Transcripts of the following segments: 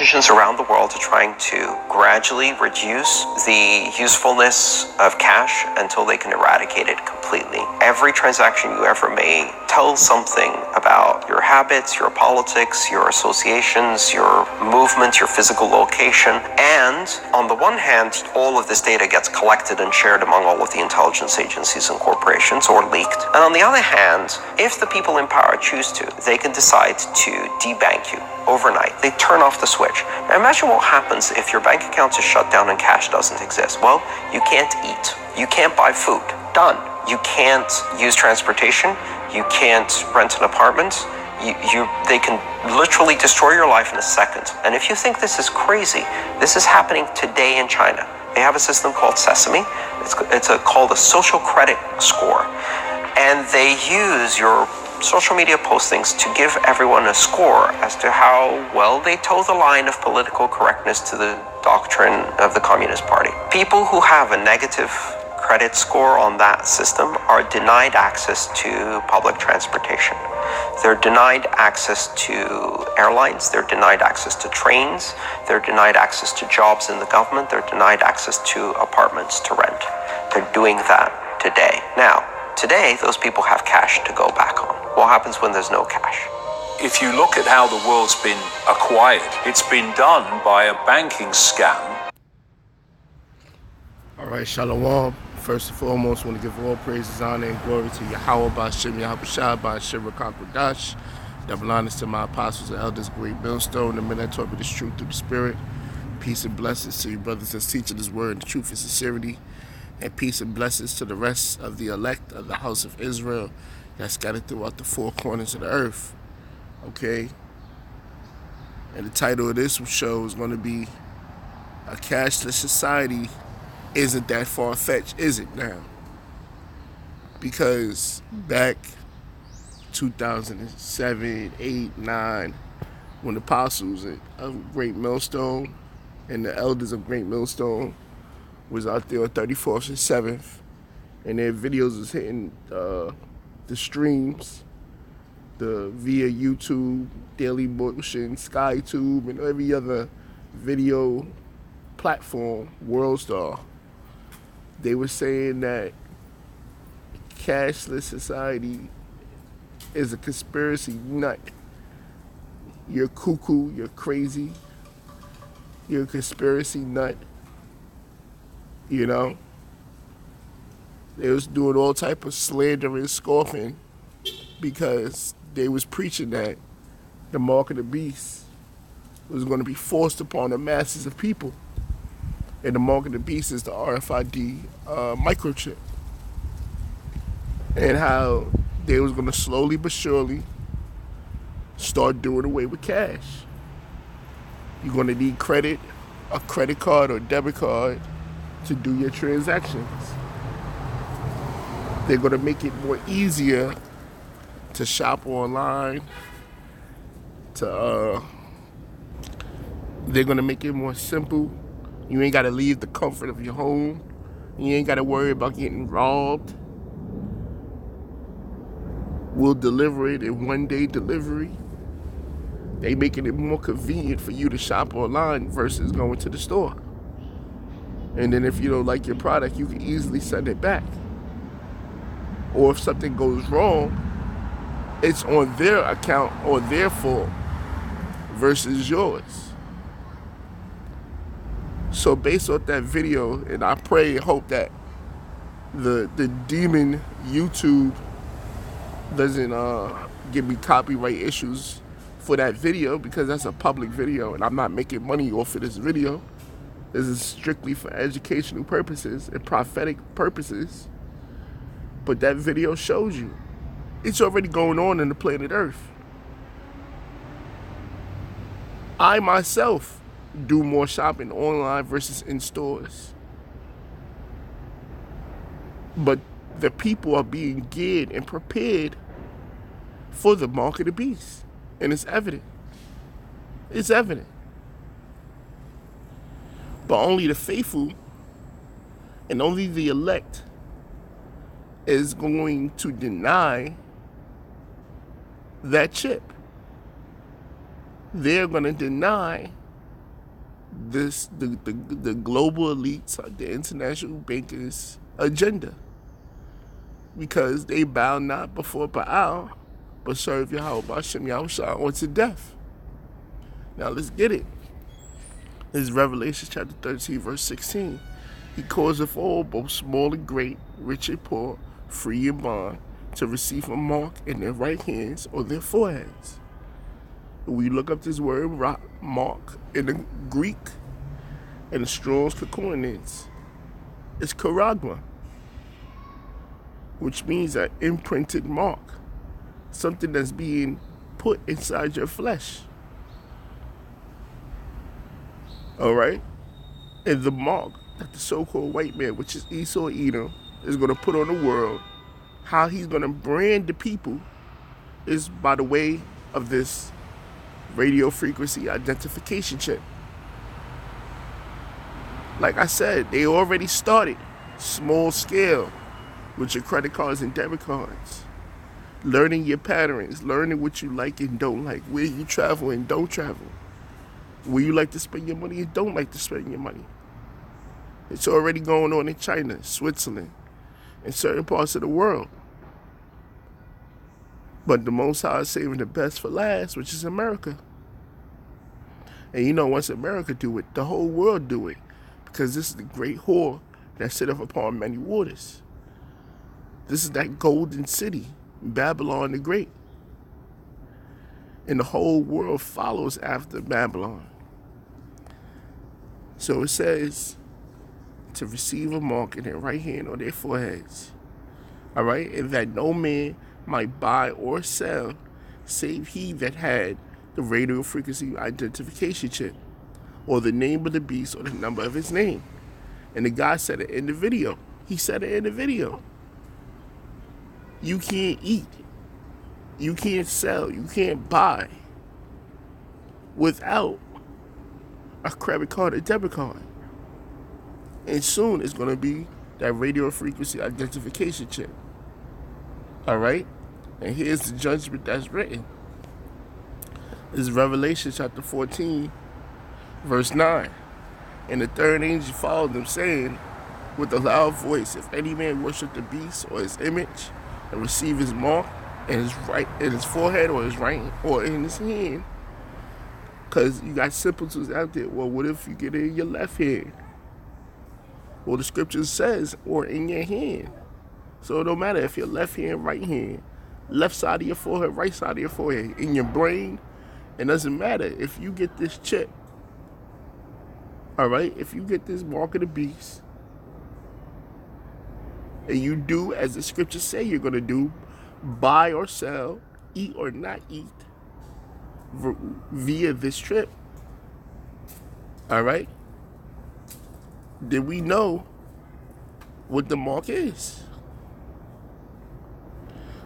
Politicians around the world are trying to gradually reduce the usefulness of cash until they can eradicate it completely. Every transaction you ever made tells something about your habits, your politics, your associations, your movement, your physical location. And on the one hand, all of this data gets collected and shared among all of the intelligence agencies and corporations, or leaked. And on the other hand, if the people in power choose to, they can decide to debank you overnight. They turn off the switch. Now imagine what happens if your bank account is shut down and cash doesn't exist. Well, you can't eat. You can't buy food. Done. You can't use transportation. You can't rent an apartment. They can literally destroy your life in a second. And if you think this is crazy, this is happening today in China. They have a system called Sesame. It's called a social credit score. And they use your social media postings to give everyone a score as to how well they toe the line of political correctness to the doctrine of the Communist Party. People who have a negative credit score on that system are denied access to public transportation. They're denied access to airlines. They're denied access to trains. They're denied access to jobs in the government. They're denied access to apartments to rent. They're doing that today. Now, today, those people have cash to go back on. What happens when there's no cash? If you look at how the world's been acquired, it's been done by a banking scam. All right, Shalom. First and foremost, I want to give all praises, honor, and glory to Yahweh, Ba'ashem, Yahushua, Ba'ashem, Rakakwadash. Double honors to my apostles and elders, great millstone, the men that taught me this truth through the Spirit. Peace and blessings to you brothers that's teaching this word in the truth and sincerity. And peace and blessings to the rest of the elect of the house of Israel that's scattered throughout the four corners of the earth. Okay? And the title of this show is going to be A Cashless Society Isn't That Far-Fetched, Is It Now? Because back 2007, 8, 9, when the apostles of Great Millstone and the elders of Great Millstone was out there on 34th and 7th, and their videos was hitting the streams, via YouTube, Daily Motion, SkyTube, and every other video platform, WorldStar. They were saying that cashless society is a conspiracy nut. You're cuckoo, you're crazy, you're a conspiracy nut. You know, they was doing all type of slander and scoffing because they was preaching that the mark of the beast was going to be forced upon the masses of people. And the mark of the beast is the RFID microchip. And how they was going to slowly but surely start doing away with cash. You're going to need credit, a credit card or debit card to do your transactions. They're going to make it more easier to shop online, they're going to make it more simple. You ain't got to leave the comfort of your home. You ain't got to worry about getting robbed. We'll deliver it in one-day delivery. They making it more convenient for you to shop online versus going to the store. And then if you don't like your product, you can easily send it back. Or if something goes wrong, it's on their account or their fault versus yours. So based on that video, and I pray and hope that the demon YouTube doesn't give me copyright issues for that video, because that's a public video and I'm not making money off of this video. This is strictly for educational purposes and prophetic purposes. But that video shows you it's already going on in the planet Earth. I myself do more shopping online versus in stores. But the people are being geared and prepared for the mark of the beast. And it's evident. It's evident. But only the faithful and only the elect is going to deny that chip. They're going to deny the global elites, the international bankers' agenda, because they bow not before Baal, but serve Yahweh Bashem Yahushua unto death. Now let's get it. This is Revelation chapter 13, verse 16. He causeth all, both small and great, rich and poor, free and bond, to receive a mark in their right hands or their foreheads. When you look up this word mark in the Greek and the Strong's Concordance, it's charagma, which means an imprinted mark, something that's being put inside your flesh. All right? And the mark that the so-called white man, which is Esau Edom, is going to put on the world, how he's going to brand the people, is by the way of this radio frequency identification chip. Like I said, they already started small scale with your credit cards and debit cards. Learning your patterns, learning what you like and don't like, where you travel and don't travel, where you like to spend your money and don't like to spend your money. It's already going on in China, Switzerland, and certain parts of the world. But the Most High is saving the best for last, which is America. And you know, once America do it, the whole world do it. Because this is the great whore that sitteth upon many waters. This is that golden city, Babylon the Great. And the whole world follows after Babylon. So it says to receive a mark in their right hand or their foreheads. All right? And that no man might buy or sell save he that had the radio frequency identification chip, or the name of the beast, or the number of his name. And the guy said it in the video. He said it in the video. You can't eat. You can't sell. You can't buy without a credit card or debit card. And soon it's going to be that radio frequency identification chip. All right? And here's the judgment that's written. This is Revelation chapter 14, verse 9. And the third angel followed them, saying with a loud voice, if any man worship the beast or his image and receive his mark in his forehead or his right or in his hand, because you got simpletons out there. Well, what if you get it in your left hand? Well, the scripture says, or in your hand. So it don't matter if your left hand, right hand, left side of your forehead, right side of your forehead, in your brain. It doesn't matter if you get this chip. All right? If you get this mark of the beast, and you do as the scriptures say you're going to do, buy or sell, eat or not eat, via this trip, all right, then we know what the mark is.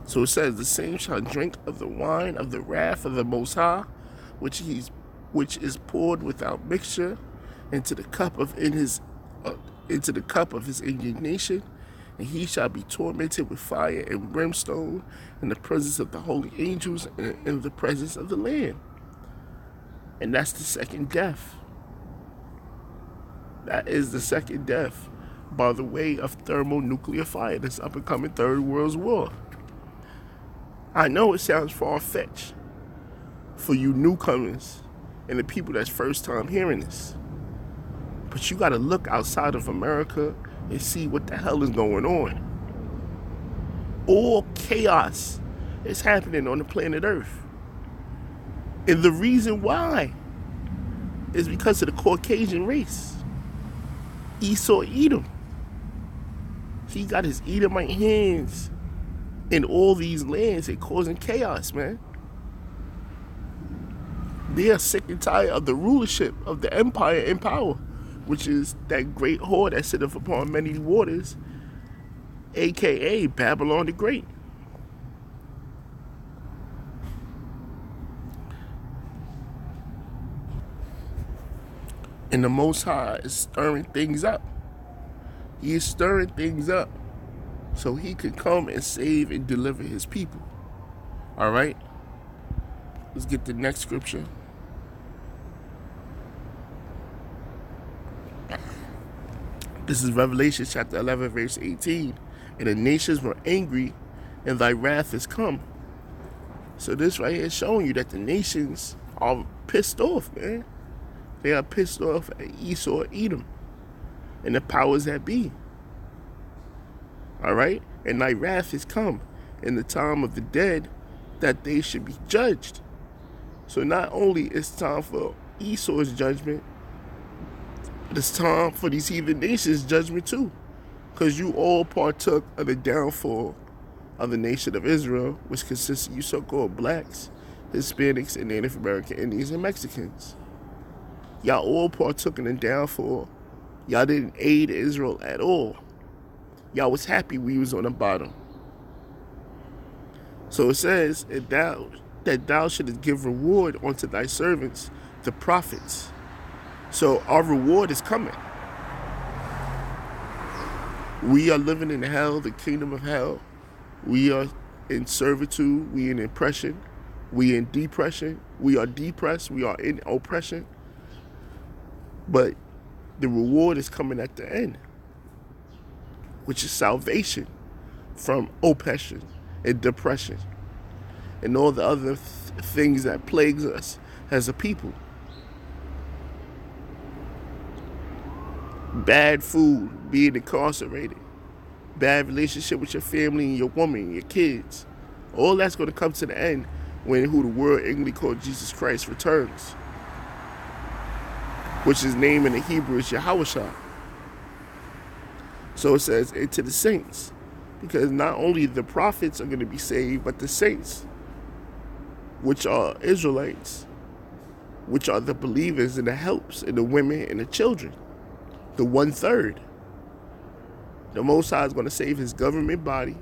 So it says, the same shall drink of the wine of the wrath of the Most High, which is poured without mixture into the cup of his indignation, and he shall be tormented with fire and brimstone in the presence of the holy angels and in the presence of the Lamb. And that's the second death. That is the second death by the way of thermonuclear fire, this up and coming Third World War. I know it sounds far-fetched for you newcomers and the people that's first time hearing this. But you gotta look outside of America and see what the hell is going on. All chaos is happening on the planet Earth. And the reason why is because of the Caucasian race. Esau Edom. He got his Edomite hands in all these lands and causing chaos, man. They are sick and tired of the rulership of the empire in power, which is that great whore that sitteth upon many waters, aka Babylon the Great. And the Most High is stirring things up. He is stirring things up so he could come and save and deliver his people. All right? Let's get the next scripture. This is Revelation chapter 11, verse 18. And the nations were angry, and thy wrath is come. So this right here is showing you that the nations are pissed off, man. They are pissed off at Esau, Edom, and the powers that be. All right? And thy wrath is come in the time of the dead, that they should be judged. So not only is it time for Esau's judgment, but it's time for these heathen nations' judgment too. Because you all partook of the downfall of the nation of Israel, which consists of you so-called blacks, Hispanics, and Native American Indians and Mexicans. Y'all all partook in the downfall. Y'all didn't aid Israel at all. Y'all was happy we was on the bottom. So it says, that thou shouldest give reward unto thy servants, the prophets. So our reward is coming. We are living in hell, the kingdom of hell. We are in servitude. We in oppression. We in depression. We are depressed. We are in oppression. But the reward is coming at the end, which is salvation from oppression and depression and all the other things that plagues us as a people. Bad food, being incarcerated, bad relationship with your family and your woman and your kids. All that's going to come to the end when who the world English called Jesus Christ returns, which his name in the Hebrew is Yahushua. So it says, and to the saints, because not only the prophets are going to be saved, but the saints, which are Israelites, which are the believers and the helps and the women and the children, the 1/3. The Most High is going to save his government body,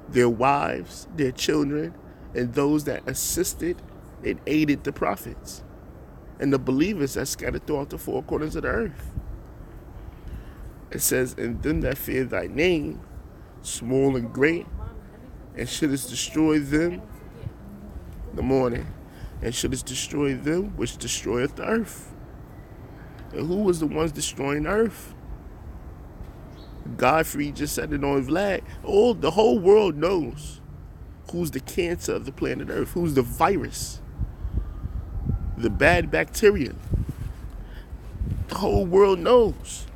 their wives, their children, and those that assisted and aided the prophets, and the believers that scattered throughout the four corners of the earth. It says, and them that fear thy name, small and great, and shouldest destroy them the morning, and shouldest destroy them which destroyeth the earth. And who was the ones destroying the earth? Godfrey just said it on Vlad. The whole world knows who's the cancer of the planet Earth, who's the virus, the bad bacteria. The whole world knows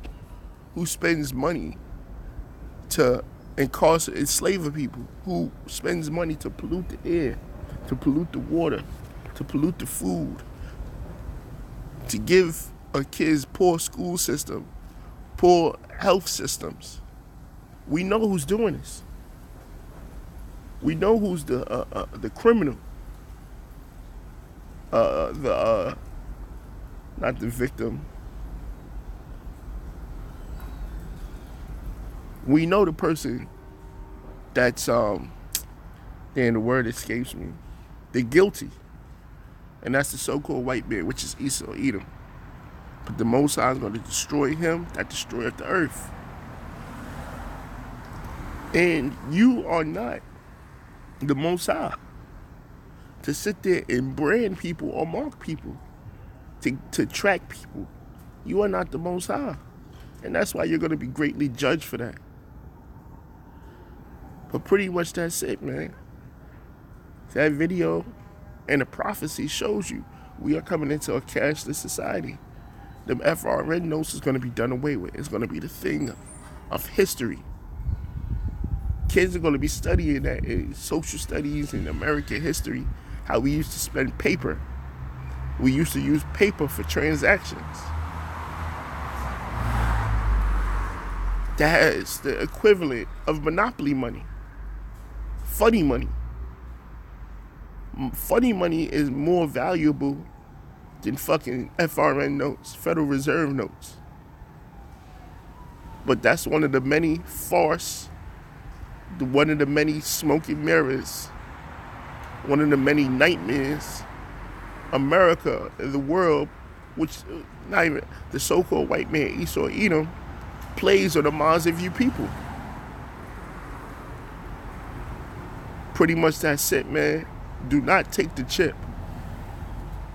who spends money to enslave people, who spends money to pollute the air, to pollute the water, to pollute the food, to give our kids poor school system, poor health systems. We know who's doing this. We know who's the criminal, not the victim. We know the person that's the word escapes me. They're guilty, and that's the so-called white man, which is Esau, Edom. But the Most High is going to destroy him that destroyeth the earth. And you are not the Most High to sit there and brand people or mark people, to track people. You are not the Most High. And that's why you're going to be greatly judged for that. But pretty much that's it, man. That video and the prophecy shows you we are coming into a cashless society. The FRN notes is going to be done away with. It's going to be the thing of history. Kids are going to be studying that in social studies and American history, how we used to spend paper. We used to use paper for transactions. That is the equivalent of monopoly money. Funny money. Funny money is more valuable than fucking FRN notes, Federal Reserve notes. But that's one of the many farce, one of the many smoking mirrors, one of the many nightmares America and the world, which not even the so-called white man Esau Edom, plays on the minds of you people. Pretty much that's it, man. Do not take the chip.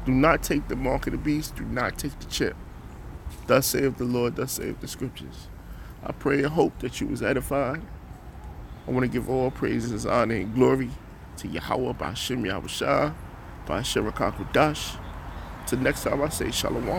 Do not take the mark of the beast. Do not take the chip. Thus saith the Lord, thus saith the scriptures. I pray and hope that you was edified. I want to give all praises, honor, and glory to Yahweh, Ba'ashem Yahushua, Ba'ashem Rakakwadash. Till next time I say Shalom.